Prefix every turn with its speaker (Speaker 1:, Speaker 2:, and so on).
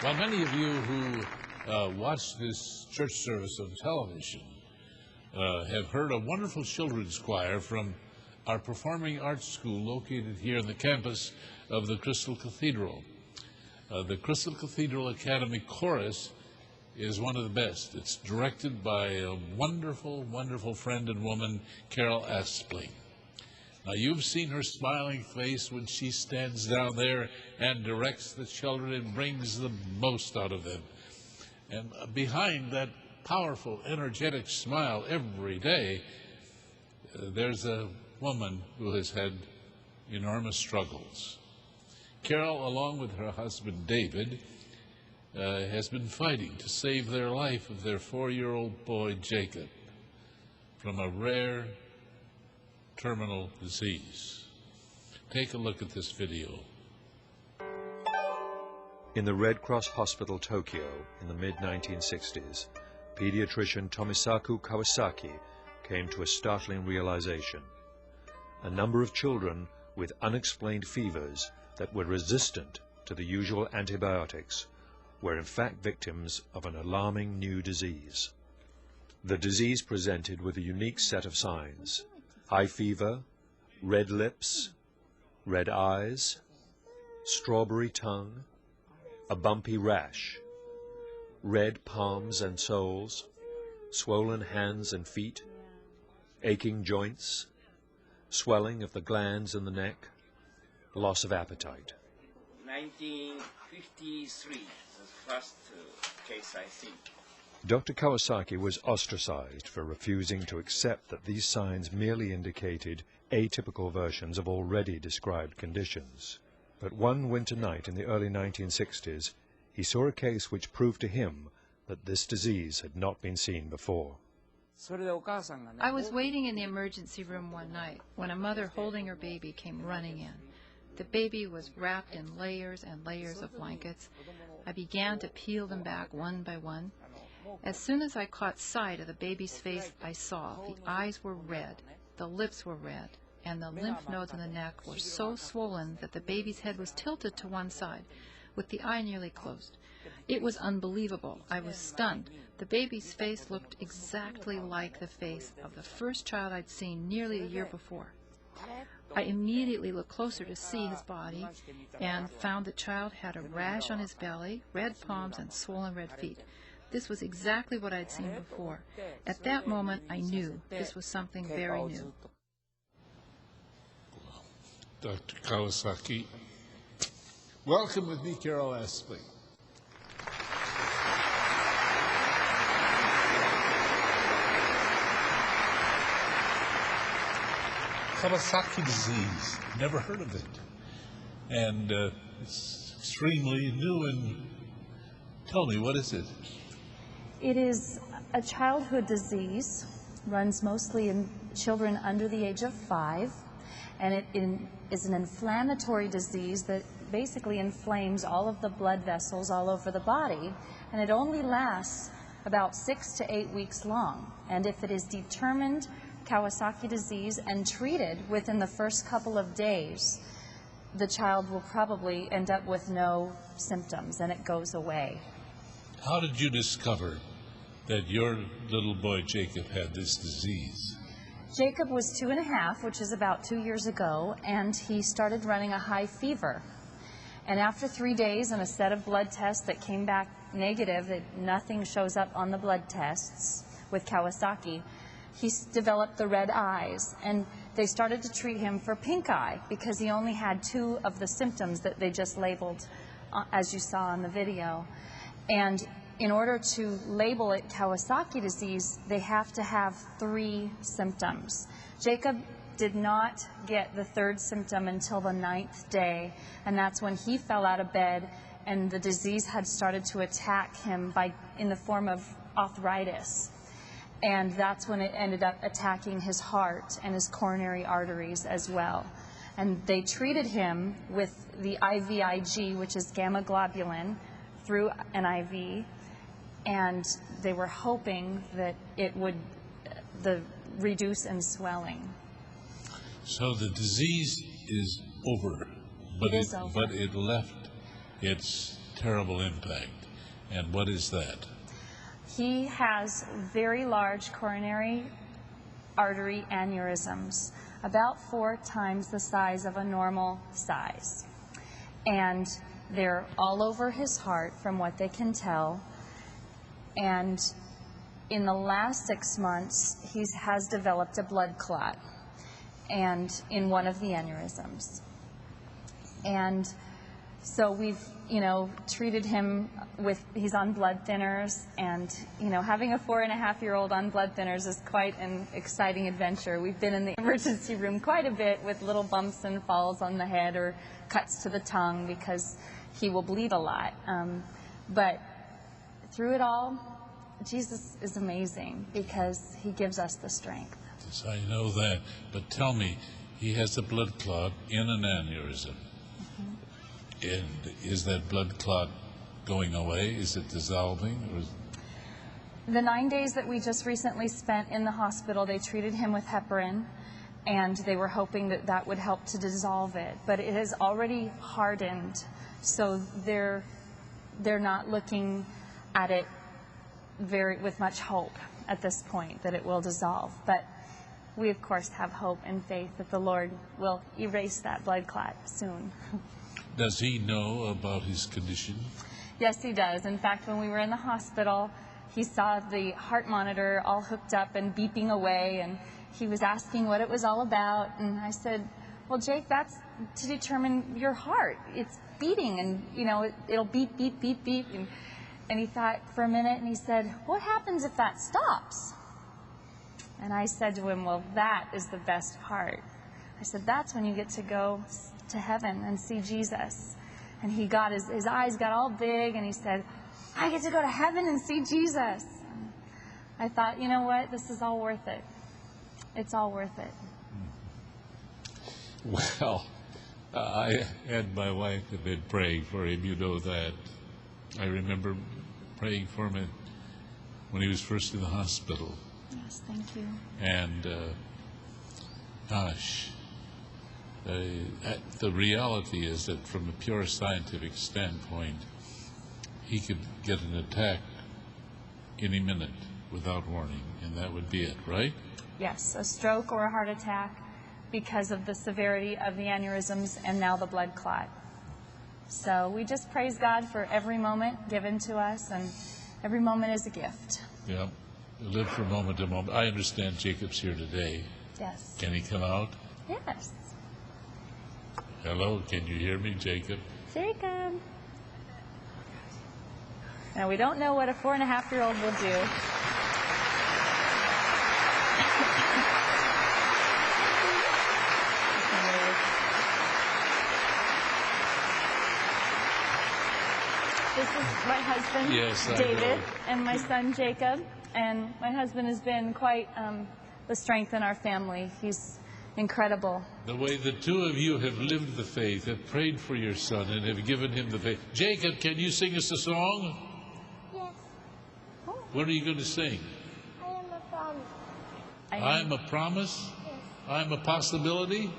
Speaker 1: Well, many of you who watch this church service on television have heard a wonderful children's choir from our performing arts school located here on the campus of the Crystal Cathedral. The Crystal Cathedral Academy Chorus is one of the best. It's directed by a wonderful, wonderful friend and woman, Carol Aspling. Now, you've seen her smiling face when she stands down there and directs the children and brings the most out of them. And behind that powerful, energetic smile every day, there's a woman who has had enormous struggles. Carol, along with her husband David, has been fighting to save their life of their 4-year-old boy Jacob from a rare terminal disease. Take a look at this video.
Speaker 2: In the Red Cross Hospital, Tokyo, in the mid-1960s, pediatrician Tomisaku Kawasaki came to a startling realization. A number of children with unexplained fevers that were resistant to the usual antibiotics were in fact victims of an alarming new disease. The disease presented with a unique set of signs: high fever, red lips, red eyes, strawberry tongue, a bumpy rash, red palms and soles, swollen hands and feet, aching joints, swelling of the glands in the neck, loss of appetite.
Speaker 3: 1953, the first case I see.
Speaker 2: Dr. Kawasaki was ostracized for refusing to accept that these signs merely indicated atypical versions of already described conditions. But one winter night in the early 1960s, he saw a case which proved to him that this disease had not been seen before.
Speaker 4: I was waiting in the emergency room one night when a mother holding her baby came running in. The baby was wrapped in layers and layers of blankets. I began to peel them back one by one. As soon as I caught sight of the baby's face, I saw the eyes were red, the lips were red, and the lymph nodes in the neck were so swollen that the baby's head was tilted to one side, with the eye nearly closed. It was unbelievable. I was stunned. The baby's face looked exactly like the face of the first child I'd seen nearly a year before. I immediately looked closer to see his body and found the child had a rash on his belly, red palms, and swollen red feet. This was exactly what I'd seen before. At that moment, I knew this was something very new.
Speaker 1: Dr. Kawasaki, welcome with me, Carol Aspling. Kawasaki disease, never heard of it. And it's extremely new. And tell me, what is it?
Speaker 5: It is a childhood disease, runs mostly in children under the age of 5, and it is an inflammatory disease that basically inflames all of the blood vessels all over the body, and it only lasts about 6 to 8 weeks long. And if it is determined Kawasaki disease and treated within the first couple of days, the child will probably end up with no symptoms and it goes away.
Speaker 1: How did you discover that your little boy Jacob had this disease?
Speaker 5: Jacob was 2.5, which is about 2 years ago, and he started running a high fever. And after 3 days and a set of blood tests that came back negative, that nothing shows up on the blood tests with Kawasaki, he developed the red eyes, and they started to treat him for pink eye because he only had 2 of the symptoms that they just labeled, as you saw in the video. And in order to label it Kawasaki disease, they have to have 3 symptoms. Jacob did not get the 3rd symptom until the 9th day, and that's when he fell out of bed and the disease had started to attack him in the form of arthritis. And that's when it ended up attacking his heart and his coronary arteries as well. And they treated him with the IVIG, which is gamma globulin, through an IV, and they were hoping that it would reduce in swelling.
Speaker 1: So the disease is over, but it left its terrible impact. And what is that?
Speaker 5: He has very large coronary artery aneurysms, about 4 times the size of a normal size. And they're all over his heart from what they can tell. And in the last 6 months, he has developed a blood clot and in one of the aneurysms. And so we've, treated him with, he's on blood thinners, and, having a 4.5-year-old on blood thinners is quite an exciting adventure. We've been in the emergency room quite a bit with little bumps and falls on the head or cuts to the tongue because he will bleed a lot. But through it all, Jesus is amazing because he gives us the strength.
Speaker 1: Yes, I know that. But tell me, he has a blood clot in an aneurysm. And is that blood clot going away? Is it dissolving? Or
Speaker 5: The 9 days that we just recently spent in the hospital, they treated him with heparin, and they were hoping that that would help to dissolve it. But it has already hardened, so they're not looking at it with much hope at this point that it will dissolve. But we, of course, have hope and faith that the Lord will erase that blood clot soon.
Speaker 1: Does he know about his condition?
Speaker 5: Yes, he does. In fact, when we were in the hospital, he saw the heart monitor all hooked up and beeping away, and he was asking what it was all about. And I said, well, Jake, that's to determine your heart. It's beating, and, it'll beep, beep, beep, beep. And he thought for a minute, and he said, what happens if that stops? And I said to him, well, that is the best part. I said, that's when you get to go to heaven and see Jesus. And he got his eyes got all big, and he said, I get to go to heaven and see Jesus. And I thought, you know what? This is all worth it. It's all worth it.
Speaker 1: Well, I had my wife have been praying for him. You know that. I remember praying for him when he was first in the hospital.
Speaker 5: Yes, thank you.
Speaker 1: And, the reality is that from a pure scientific standpoint, he could get an attack any minute without warning, and that would be it, right?
Speaker 5: Yes, a stroke or a heart attack because of the severity of the aneurysms and now the blood clot. So we just praise God for every moment given to us, and every moment is a gift.
Speaker 1: Yeah, live from moment to moment. I understand Jacob's here today.
Speaker 5: Yes.
Speaker 1: Can he come out?
Speaker 5: Yes.
Speaker 1: Hello, can you hear me, Jacob?
Speaker 5: Jacob. Now, we don't know what a 4.5-year-old will do. This is my husband,
Speaker 1: Yes, I
Speaker 5: David,
Speaker 1: know.
Speaker 5: and my son, Jacob. And my husband has been quite the strength in our family. He's incredible.
Speaker 1: The way the two of you have lived the faith, have prayed for your son, and have given him the faith. Jacob, can you sing us a song?
Speaker 6: Yes,
Speaker 1: What are you going to sing?
Speaker 6: I am a promise.
Speaker 1: I'm a promise?
Speaker 6: Yes.
Speaker 1: I'm a possibility?